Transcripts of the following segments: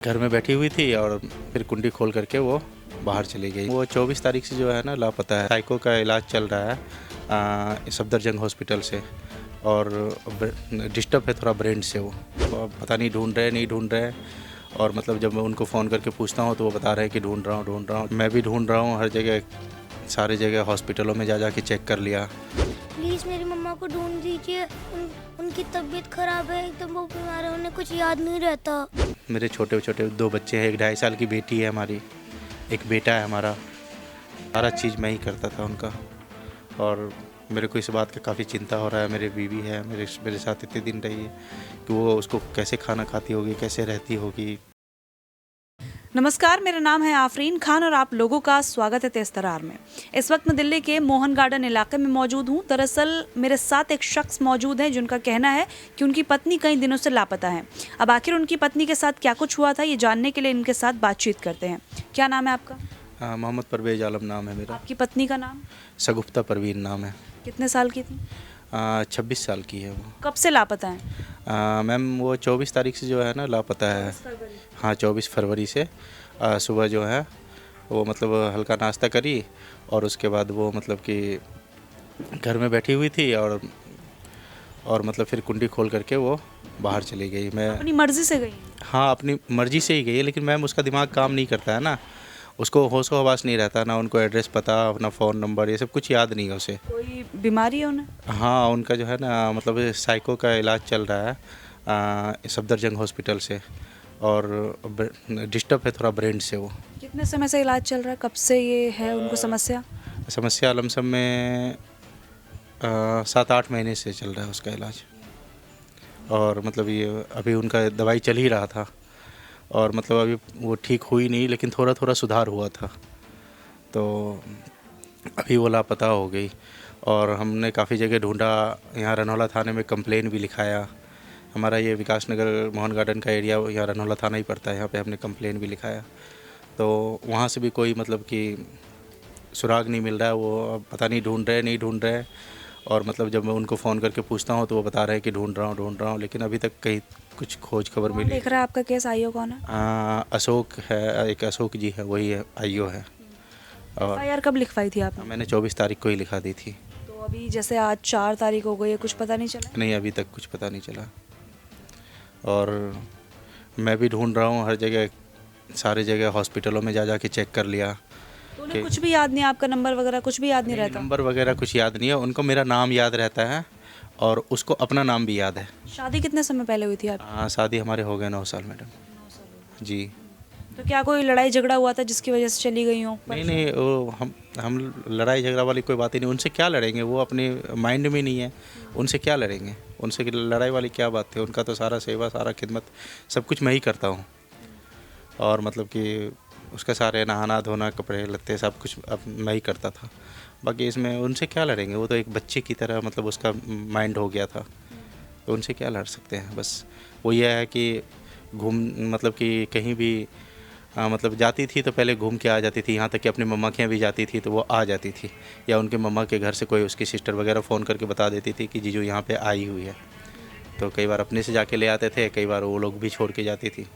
घर में बैठी हुई थी और फिर कुंडी खोल करके वो बाहर चली गई। वो 24 तारीख से जो है ना लापता है। साइको का इलाज चल रहा है सफदरजंग हॉस्पिटल से और डिस्टर्ब है थोड़ा ब्रेन से। वो पता नहीं ढूंढ रहे और मतलब जब मैं उनको फ़ोन करके पूछता हूँ तो वो बता रहे हैं कि ढूंढ रहा हूँ। मैं भी ढूंढ रहा हूँ हर जगह, सारी जगह हॉस्पिटलों में जा के चेक कर लिया। प्लीज़ मेरी मम्मा को ढूंढ दीजिए। उनकी तबीयत ख़राब है, एकदम वो बीमार है, उन्हें कुछ याद नहीं रहता। मेरे छोटे छोटे 2 बच्चे हैं, एक 2.5 साल की बेटी है हमारी, एक बेटा है हमारा। सारा चीज़ मैं ही करता था उनका और मेरे को इस बात का काफ़ी चिंता हो रहा है। मेरी बीवी है मेरे साथ इतने दिन रही है कि वो उसको कैसे खाना खाती होगी, कैसे रहती होगी। नमस्कार, मेरा नाम है आफरीन खान और आप लोगों का स्वागत है तेज तरार में। इस वक्त मैं दिल्ली के मोहन गार्डन इलाके में मौजूद हूँ। दरअसल मेरे साथ एक शख्स मौजूद है जिनका कहना है कि उनकी पत्नी कई दिनों से लापता है। अब आखिर उनकी पत्नी के साथ क्या कुछ हुआ था, ये जानने के लिए इनके साथ बातचीत करते हैं। क्या नाम है आपका? मोहम्मद परवेज आलम नाम है मेरा। आपकी पत्नी का नाम? सगुफ्ता परवीन नाम है। कितने साल की थी? 26 साल की है वो। कब से लापता है? मैम वो 24 तारीख से जो है ना लापता है। हाँ, 24 फरवरी से सुबह जो है वो मतलब हल्का नाश्ता करी और उसके बाद वो मतलब कि घर में बैठी हुई थी और मतलब फिर कुंडी खोल करके वो बाहर चली गई। मैं अपनी मर्जी से गई? हाँ, अपनी मर्ज़ी से ही गई है, लेकिन मैम उसका दिमाग काम नहीं करता है ना, उसको होश हवास नहीं रहता ना, उनको एड्रेस पता, अपना फ़ोन नंबर ये सब कुछ याद नहीं है उसे। कोई बीमारी है उन्हें? हाँ, उनका जो है ना मतलब साइको का इलाज चल रहा है सफदरजंग हॉस्पिटल से और डिस्टर्ब है थोड़ा ब्रेन से। वो कितने समय से इलाज चल रहा है? कब से ये है उनको समस्या? लमसम में 7-8 महीने से चल रहा है उसका इलाज। और मतलब ये अभी उनका दवाई चल ही रहा था और मतलब अभी वो ठीक हुई नहीं, लेकिन थोड़ा थोड़ा सुधार हुआ था। तो अभी वो लापता हो गई और हमने काफ़ी जगह ढूंढा। यहाँ रनौला थाने में कंप्लेन भी लिखाया। हमारा ये विकास नगर मोहन गार्डन का एरिया यहाँ रनौला थाना ही पड़ता है, यहाँ पे हमने कंप्लेन भी लिखाया। तो वहाँ से भी कोई मतलब कि सुराग नहीं मिल रहा है। वो पता नहीं ढूंढ रहे और मतलब जब मैं उनको फ़ोन करके पूछता हूँ तो वो बता रहे हैं कि ढूंढ रहा हूँ, लेकिन अभी तक कहीं कुछ खोज खबर मिली। देख रहा है आपका केस? आईओ कौन है? अशोक है, एक अशोक जी है, वही है, आईओ है। और एफआईआर कब लिखवाई थी आपने? मैंने 24 तारीख को ही लिखा दी थी। तो अभी जैसे आज 4 तारीख हो गई है, कुछ पता नहीं चला? नहीं, अभी तक कुछ पता नहीं चला और मैं भी ढूंढ रहा हूँ हर जगह, सारी जगह हॉस्पिटलों में जा के चेक कर लिया। तो उन्हें कुछ भी याद नहीं? आपका नंबर वगैरह कुछ भी याद नहीं रहता? नंबर वगैरह कुछ याद नहीं है उनको, मेरा नाम याद रहता है और उसको अपना नाम भी याद है। शादी कितने समय पहले हुई थी आपकी? शादी हमारे हो गए 9 साल मैडम। 9 साल। जी। तो क्या कोई लड़ाई झगड़ा हुआ था जिसकी वजह से चली गई हो? नहीं, वो हम लड़ाई झगड़ा वाली कोई बात ही नहीं। उनसे क्या लड़ेंगे, वो अपने माइंड में नहीं है, उनसे क्या लड़ेंगे, उनसे लड़ाई वाली क्या बात है। उनका तो सारा सेवा, सारा खिदमत सब कुछ मैं ही करता हूँ और मतलब कि उसका सारे नहाना धोना, कपड़े लत्ते सब कुछ अब मैं ही करता था। बाकी इसमें उनसे क्या लड़ेंगे, वो तो एक बच्चे की तरह मतलब उसका माइंड हो गया था, तो उनसे क्या लड़ सकते हैं। बस वो ये है कि मतलब कि कहीं भी मतलब जाती थी तो पहले घूम के आ जाती थी। यहाँ तक कि अपनी मम्मा के यहाँ भी जाती थी तो वो आ जाती थी, या उनके मम्मा के घर से कोई उसकी सिस्टर वगैरह फ़ोन करके बता देती थी कि जीजू यहाँ पे आई हुई है। तो कई बार अपने से जाके ले आते थे, कई बार वो लोग भी छोड़ के जाती थी।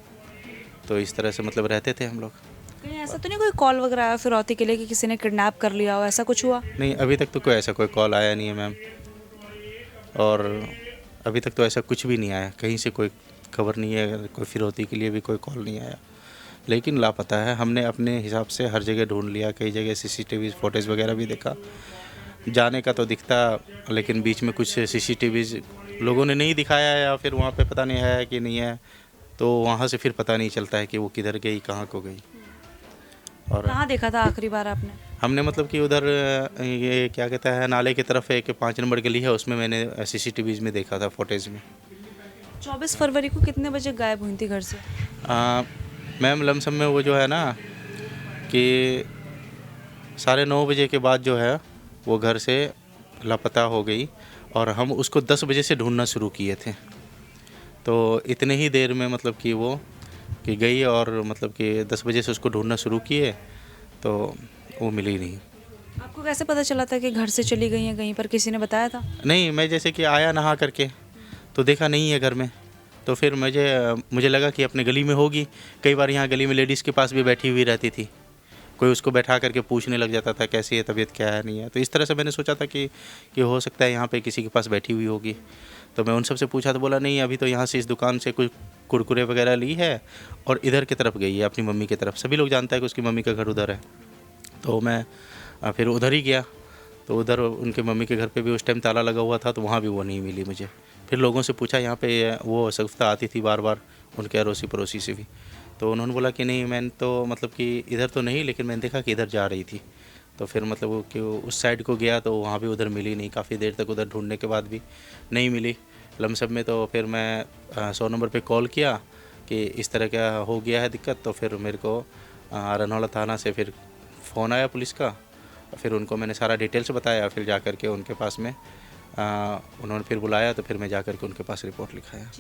तो इस तरह से मतलब रहते थे हम लोग। कहीं ऐसा तो नहीं कोई कॉल वगैरह आया फिरौती के लिए कि किसी ने किडनैप कर लिया हो, ऐसा कुछ हुआ? नहीं, अभी तक तो कोई ऐसा कोई कॉल आया नहीं है मैम, और अभी तक तो ऐसा कुछ भी नहीं आया, कहीं से कोई खबर नहीं है, कोई फिरौती के लिए भी कोई कॉल नहीं आया। लेकिन लापता है। हमने अपने हिसाब से हर जगह ढूंढ लिया, कई जगह सीसीटीवी फुटेज वगैरह भी देखा। जाने का तो दिखता, लेकिन बीच में कुछ सीसीटीवी लोगों ने नहीं दिखाया या फिर वहाँ पे पता नहीं है कि नहीं है, तो वहाँ से फिर पता नहीं चलता है कि वो किधर गई, कहाँ को गई। और कहाँ देखा था आखिरी बार आपने? हमने मतलब कि उधर ये क्या कहता है, नाले की तरफ एक 5 नंबर गली है, उसमें मैंने सीसीटीवीज़ में देखा था, फुटेज में। 24 फरवरी को कितने बजे गायब हुई थी घर से? मैम लमसम में वो जो है ना कि 9:30 बजे के बाद जो है वो घर से लापता हो गई और हम उसको 10 बजे से ढूंढना शुरू किए थे। तो इतने ही देर में मतलब कि वो कि गई और मतलब कि 10 बजे से उसको ढूंढना शुरू किए तो वो मिली नहीं। आपको कैसे पता चला था कि घर से चली गई हैं? कहीं पर किसी ने बताया था? नहीं, मैं जैसे कि आया नहा करके तो देखा नहीं है घर में, तो फिर मुझे लगा कि अपने गली में होगी। कई बार यहाँ गली में लेडीज़ के पास भी बैठी हुई रहती थी, कोई उसको बैठा करके पूछने लग जाता था कैसी है तबीयत, क्या है, नहीं है। तो इस तरह से मैंने सोचा था कि हो सकता है यहाँ पे किसी के पास बैठी हुई होगी। तो मैं उन सब से पूछा तो बोला नहीं, अभी तो यहाँ से इस दुकान से कुछ कुरकुरे वगैरह ली है और इधर की तरफ गई है अपनी मम्मी की तरफ। सभी लोग जानता है कि उसकी मम्मी का घर उधर है। तो मैं फिर उधर ही गया। तो उधर उनके मम्मी के घर पे भी उस टाइम ताला लगा हुआ था, तो वहाँ भी वो नहीं मिली मुझे। फिर लोगों से पूछा, यहाँ पे वो शगुफ्ता आती थी बार बार उनके अड़ोसी पड़ोसी से भी। तो उन्होंने बोला कि नहीं, मैंने तो मतलब कि इधर तो नहीं, लेकिन मैंने देखा कि इधर जा रही थी। तो फिर मतलब वो कि उस साइड को गया तो वहाँ भी उधर मिली नहीं। काफ़ी देर तक उधर ढूंढने के बाद भी नहीं मिली लमसम में। तो फिर मैं 100 नंबर पे कॉल किया कि इस तरह का हो गया है दिक्कत। तो फिर मेरे को रनौला थाना से फिर फ़ोन आया पुलिस का। फिर उनको मैंने सारा डिटेल्स बताया। फिर जा कर के उनके पास में उन्होंने फिर बुलाया। तो फिर मैं जा कर के उनके पास रिपोर्ट लिखाया।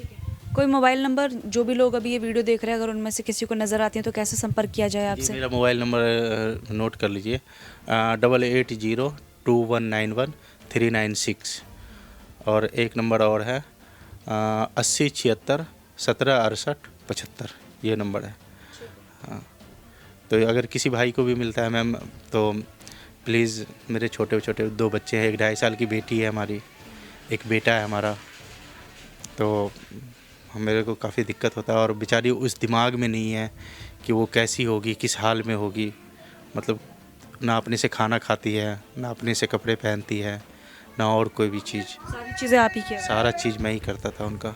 कोई मोबाइल नंबर, जो भी लोग अभी ये वीडियो देख रहे हैं, अगर उनमें से किसी को नज़र आती है तो कैसे संपर्क किया जाए जी, आपसे? मेरा मोबाइल नंबर नोट कर लीजिए, 8802191396। और एक नंबर और है 8076176875। ये नंबर है। हाँ, तो अगर किसी भाई को भी मिलता है मैम, तो प्लीज़, मेरे छोटे छोटे 2 बच्चे हैं, एक 2.5 साल की बेटी है हमारी, एक बेटा है हमारा। तो मेरे को काफ़ी दिक्कत होता है और बेचारी उस दिमाग में नहीं है कि वो कैसी होगी, किस हाल में होगी। मतलब ना अपने से खाना खाती है, ना अपने से कपड़े पहनती है, ना और कोई भी चीज़। सारी चीज़ें आप ही किया? सारा चीज़ मैं ही करता था उनका।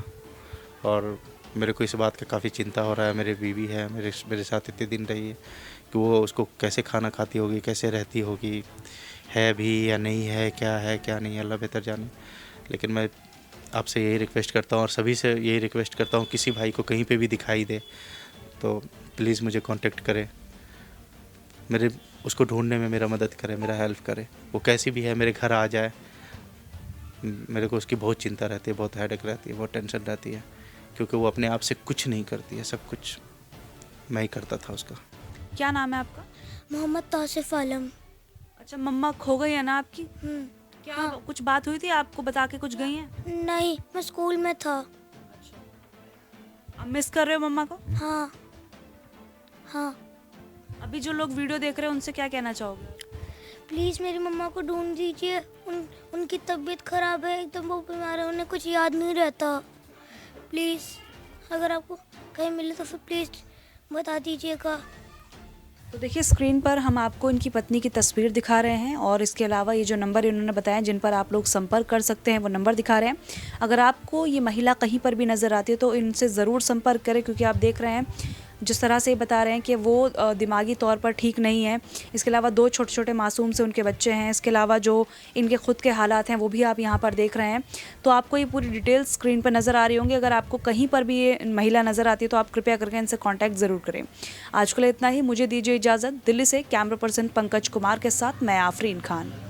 और मेरे को इस बात का काफ़ी चिंता हो रहा है। मेरी बीवी है, मेरे साथ इतने दिन रही है, कि वो उसको कैसे खाना खाती होगी, कैसे रहती होगी, है भी या नहीं है, क्या है क्या नहीं है, अल्लाह बेहतर जाने। लेकिन मैं आपसे यही रिक्वेस्ट करता हूँ और सभी से यही रिक्वेस्ट करता हूँ, किसी भाई को कहीं पे भी दिखाई दे तो प्लीज़ मुझे कांटेक्ट करें, उसको ढूंढने में मेरा मदद करे, मेरा हेल्प करे। वो कैसी भी है मेरे घर आ जाए। मेरे को उसकी बहुत चिंता रहती है, बहुत हेडेक रहती है, बहुत टेंशन रहती है, क्योंकि वो अपने आप से कुछ नहीं करती है, सब कुछ मैं ही करता था उसका। क्या नाम है आपका? मोहम्मद तासिफ आलम। अच्छा, मम्मा खो गई है ना आपकी? क्या हाँ। कुछ बात हुई थी, आपको बता के कुछ गई हैं? नहीं, मैं स्कूल में था। आप मिस कर रहे हो मम्मा को? हाँ हाँ। अभी जो लोग वीडियो देख रहे हैं उनसे क्या कहना चाहोगे? प्लीज़ मेरी मम्मा को ढूंढ दीजिए। उनकी तबीयत ख़राब है, एकदम वो बीमार है, उन्हें कुछ याद नहीं रहता। प्लीज़ अगर आपको कहीं मिले तो फिर प्लीज़ बता दीजिएगा। तो देखिए, स्क्रीन पर हम आपको इनकी पत्नी की तस्वीर दिखा रहे हैं और इसके अलावा ये जो नंबर इन्होंने बताया जिन पर आप लोग संपर्क कर सकते हैं, वो नंबर दिखा रहे हैं। अगर आपको ये महिला कहीं पर भी नज़र आती है तो इनसे ज़रूर संपर्क करें, क्योंकि आप देख रहे हैं जिस तरह से बता रहे हैं कि वो दिमागी तौर पर ठीक नहीं है। इसके अलावा 2 छोटे छोटे मासूम से उनके बच्चे हैं। इसके अलावा जो इनके ख़ुद के हालात हैं वो भी आप यहाँ पर देख रहे हैं। तो आपको ये पूरी डिटेल्स स्क्रीन पर नज़र आ रही होंगी। अगर आपको कहीं पर भी ये महिला नज़र आती है तो आप कृपया करके इनसे कॉन्टैक्ट ज़रूर करें। आज के लिए इतना ही, मुझे दीजिए इजाज़त। दिल्ली से कैमरा पर्सन पंकज कुमार के साथ मैं आफरीन खान।